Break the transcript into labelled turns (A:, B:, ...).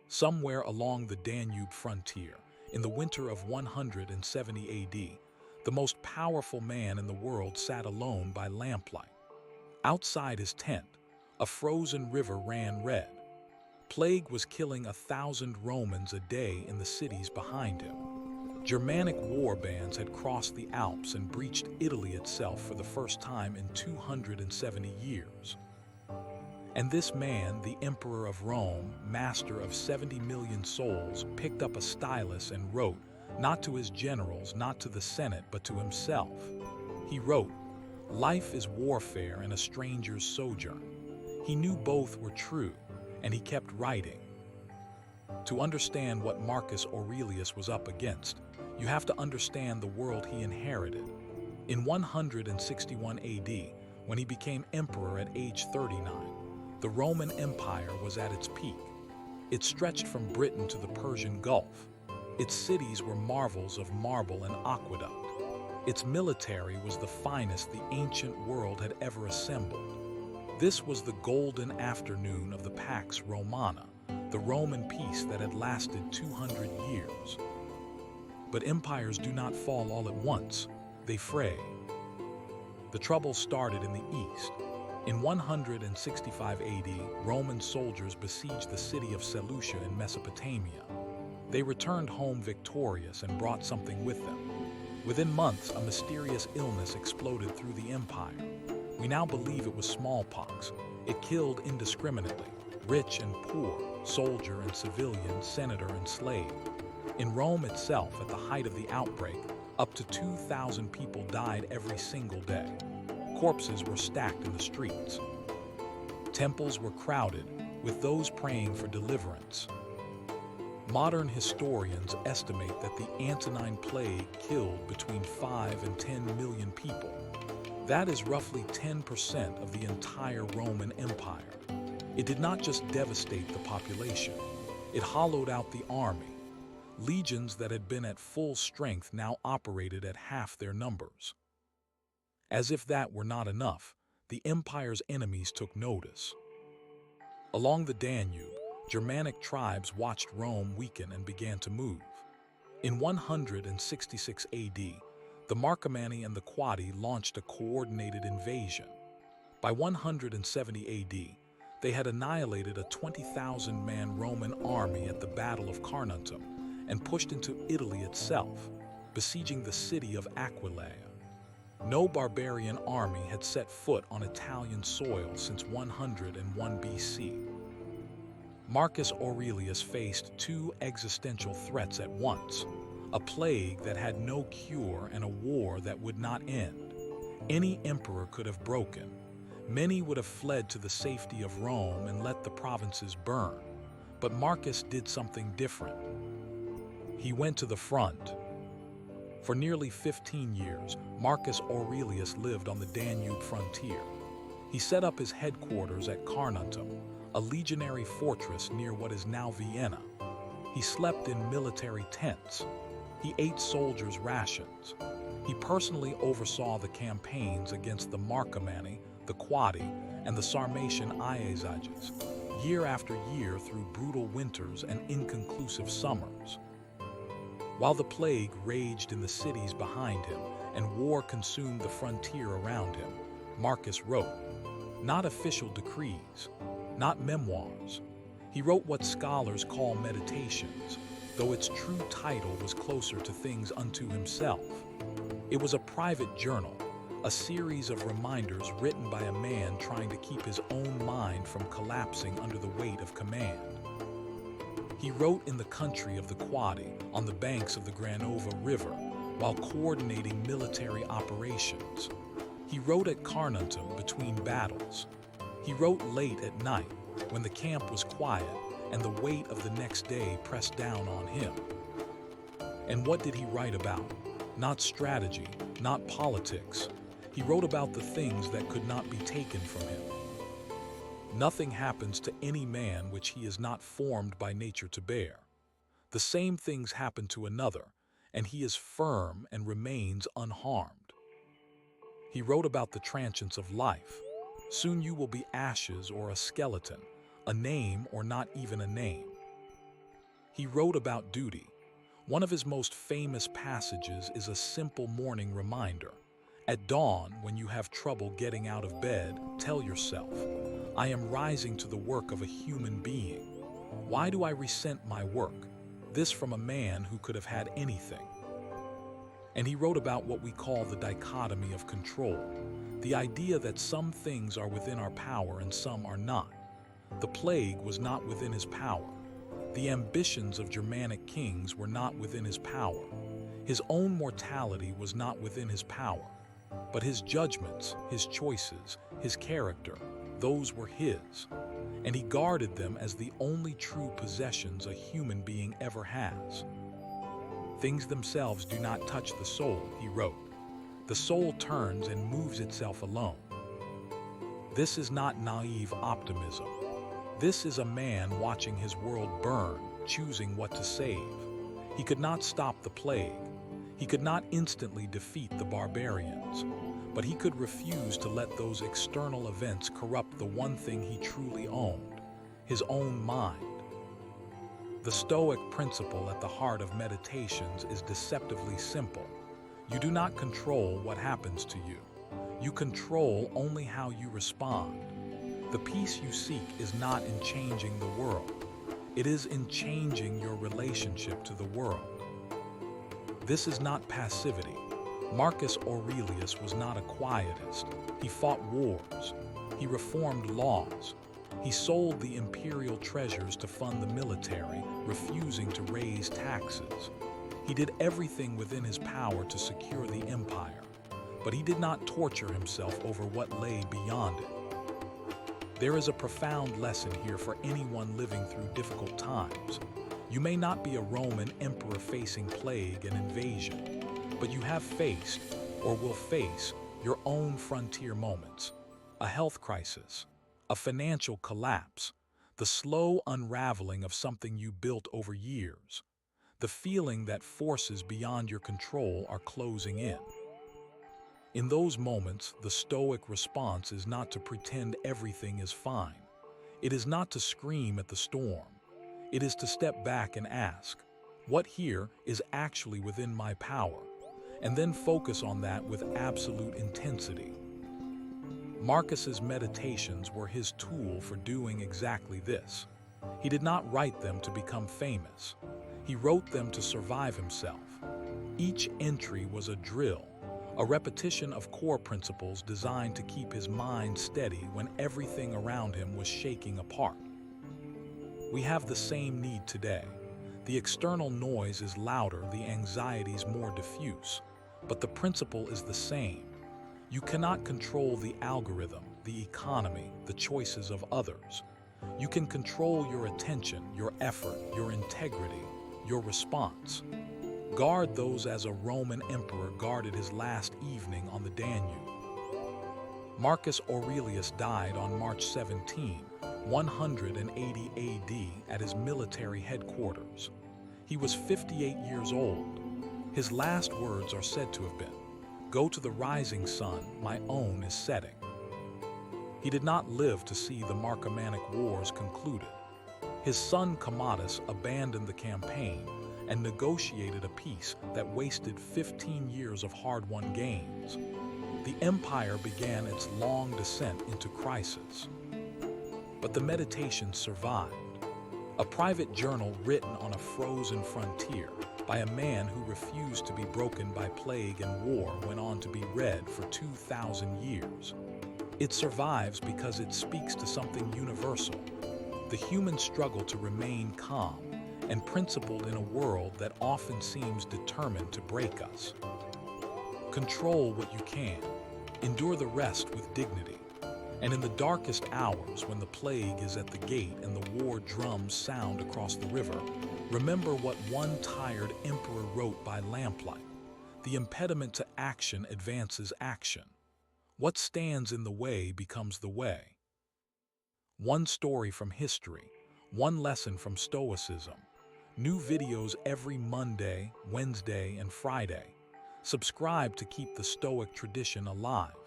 A: Somewhere along the Danube frontier, in the winter of 170 AD, the most powerful man in the world sat alone by lamplight. Outside his tent, a frozen river ran red. Plague was killing 1,000 Romans a day in the cities behind him. Germanic war bands had crossed the Alps and breached Italy itself for the first time in 270 years. And this man, the Emperor of Rome, master of 70 million souls, picked up a stylus and wrote, not to his generals, not to the Senate, but to himself. He wrote, "Life is warfare and a stranger's sojourn." He knew both were true, and he kept writing. To understand what Marcus Aurelius was up against, you have to understand the world he inherited. In 161 AD, when he became emperor at age 39, the Roman Empire was at its peak. It stretched from Britain to the Persian Gulf. Its cities were marvels of marble and aqueduct. Its military was the finest the ancient world had ever assembled. This was the golden afternoon of the Pax Romana, the Roman peace that had lasted 200 years. But empires do not fall all at once, they fray. The trouble started in the east. In 165 AD, Roman soldiers besieged the city of Seleucia in Mesopotamia. They returned home victorious and brought something with them. Within months, a mysterious illness exploded through the empire. We now believe it was smallpox. It killed indiscriminately, rich and poor, soldier and civilian, senator and slave. In Rome itself, at the height of the outbreak, up to 2,000 people died every single day. Corpses were stacked in the streets. Temples were crowded, with those praying for deliverance. Modern historians estimate that the Antonine Plague killed between 5 and 10 million people. That is roughly 10% of the entire Roman Empire. It did not just devastate the population, it hollowed out the army. Legions that had been at full strength now operated at half their numbers. As if that were not enough, the empire's enemies took notice. Along the Danube, Germanic tribes watched Rome weaken and began to move. In 166 AD, the Marcomanni and the Quadi launched a coordinated invasion. By 170 AD, they had annihilated a 20,000-man Roman army at the Battle of Carnuntum and pushed into Italy itself, besieging the city of Aquileia. No barbarian army had set foot on Italian soil since 101 BC. Marcus Aurelius faced two existential threats at once, a plague that had no cure and a war that would not end. Any emperor could have broken. Many would have fled to the safety of Rome and let the provinces burn. But Marcus did something different. He went to the front. For nearly 15 years, Marcus Aurelius lived on the Danube frontier. He set up his headquarters at Carnuntum, a legionary fortress near what is now Vienna. He slept in military tents. He ate soldiers' rations. He personally oversaw the campaigns against the Marcomanni, the Quadi, and the Sarmatian Iazyges, year after year through brutal winters and inconclusive summers. While the plague raged in the cities behind him and war consumed the frontier around him, Marcus wrote, not official decrees, not memoirs. He wrote what scholars call meditations, though its true title was closer to things unto himself. It was a private journal, a series of reminders written by a man trying to keep his own mind from collapsing under the weight of command. He wrote in the country of the Quadi, on the banks of the Granova River, while coordinating military operations. He wrote at Carnuntum between battles. He wrote late at night, when the camp was quiet and the weight of the next day pressed down on him. And what did he write about? Not strategy, not politics. He wrote about the things that could not be taken from him. Nothing happens to any man which he is not formed by nature to bear. The same things happen to another, and he is firm and remains unharmed. He wrote about the transience of life. Soon you will be ashes or a skeleton, a name or not even a name. He wrote about duty. One of his most famous passages is a simple morning reminder. At dawn, when you have trouble getting out of bed, tell yourself, I am rising to the work of a human being. Why do I resent my work? This from a man who could have had anything. And he wrote about what we call the dichotomy of control, the idea that some things are within our power and some are not. The plague was not within his power. The ambitions of Germanic kings were not within his power. His own mortality was not within his power. But his judgments, his choices, his character, those were his. And he guarded them as the only true possessions a human being ever has. Things themselves do not touch the soul, he wrote. The soul turns and moves itself alone. This is not naive optimism. This is a man watching his world burn, choosing what to save. He could not stop the plague. He could not instantly defeat the barbarians, but he could refuse to let those external events corrupt the one thing he truly owned, his own mind. The Stoic principle at the heart of meditations is deceptively simple. You do not control what happens to you. You control only how you respond. The peace you seek is not in changing the world. It is in changing your relationship to the world. This is not passivity. Marcus Aurelius was not a quietist. He fought wars. He reformed laws. He sold the imperial treasures to fund the military, refusing to raise taxes. He did everything within his power to secure the empire, but he did not torture himself over what lay beyond it. There is a profound lesson here for anyone living through difficult times. You may not be a Roman emperor facing plague and invasion, but you have faced, or will face, your own frontier moments. A health crisis, a financial collapse, the slow unraveling of something you built over years, the feeling that forces beyond your control are closing in. In those moments, the Stoic response is not to pretend everything is fine. It is not to scream at the storm. It is to step back and ask, what here is actually within my power? And then focus on that with absolute intensity. Marcus's meditations were his tool for doing exactly this. He did not write them to become famous. He wrote them to survive himself. Each entry was a drill, a repetition of core principles designed to keep his mind steady when everything around him was shaking apart. We have the same need today. The external noise is louder, the anxieties more diffuse, but the principle is the same. You cannot control the algorithm, the economy, the choices of others. You can control your attention, your effort, your integrity, your response. Guard those as a Roman emperor guarded his last evening on the Danube. Marcus Aurelius died on March 17, 180 AD at his military headquarters. He was 58 years old. His last words are said to have been, "Go to the rising sun, my own is setting." He did not live to see the Marcomannic Wars concluded. His son Commodus abandoned the campaign and negotiated a peace that wasted 15 years of hard-won gains. The empire began its long descent into crisis. But the meditations survived. A private journal written on a frozen frontier by a man who refused to be broken by plague and war went on to be read for 2,000 years. It survives because it speaks to something universal, the human struggle to remain calm and principled in a world that often seems determined to break us. Control what you can, endure the rest with dignity, and in the darkest hours when the plague is at the gate and the war drums sound across the river, remember what one tired emperor wrote by lamplight. The impediment to action advances action. What stands in the way becomes the way. One story from history, one lesson from Stoicism. New videos every Monday, Wednesday, and Friday. Subscribe to keep the Stoic tradition alive.